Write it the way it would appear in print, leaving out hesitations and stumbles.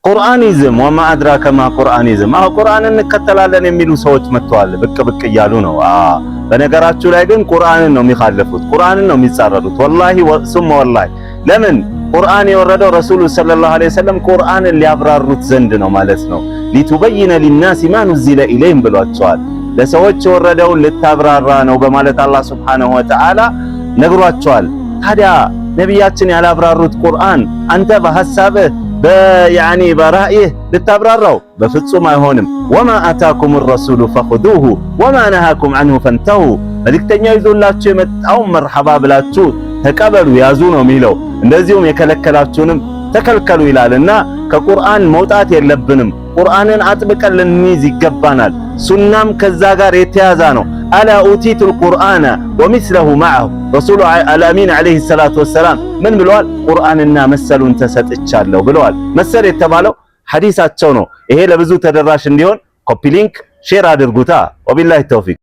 ቁርአኒዝም ወማ አድራከ ማ ቁርአኒዝም ቁርአንን እንከተላለን የሚሉ ሰዎች መጥተዋል፣ ብቅ ብቅ እያሉ ነው። በነገራችሁ ላይ ግን ቁርአንን ነው የሚኻለፉት፣ ቁርአንን ነው የሚጻረሩት። ወላሂ ሱመ ወላሂ። ለምን? ቁርአን የወረደው ረሱሉ ሰለላሁ ዐለይሂ ወሰለም ቁርአንን ሊያብራሩት ዘንድ ነው ማለት ነው። ሊቱበይነ ሊናሲ ማ ኑዚለ ኢለይሂም ብሏቸዋል። ለሰዎች የወረደውን ልታብራራ ነው በማለት አላህ ሱብሓነሁ ወተዓላ ነግሯቸዋል። ታዲያ ነቢያችን ያላብራሩት ቁርአን አንተ በሐሳብህ በራእይህ ልታብራራው በፍጹም አይሆንም። ወማ አታኩም ረሱሉ ፈኹዙሁ ወማ ነሃኩም ዐንሁ ፈንተሁ። መልእክተኛው ይዞላችሁ የመጣውን መርሐባ ብላችሁ ተቀበሉ ያዙ ነው የሚለው። እንደዚሁም የከለከላችሁንም ተከልከሉ ይላልና ከቁርአን መውጣት የለብንም። ቁርአንን አጥብቀን ልንይዝ ይገባናል። ሱናም ከዛ ጋር የተያዘ ነው። አላ ኡቲቱል ቁርአነ ወሚስለሁ መዐሁ። ረሱሉ አልአሚን ዐለይሂ ሰላቱ ወሰላም ምን ብለዋል? ቁርአንና መሰሉን ተሰጥቻለሁ ብለዋል። መሰል የተባለው ሐዲሳቸው ነው። ይሄ ለብዙ ተደራሽ እንዲሆን ኮፒ ሊንክ ሼር አድርጉታ። ወቢላሂ ተውፊቅ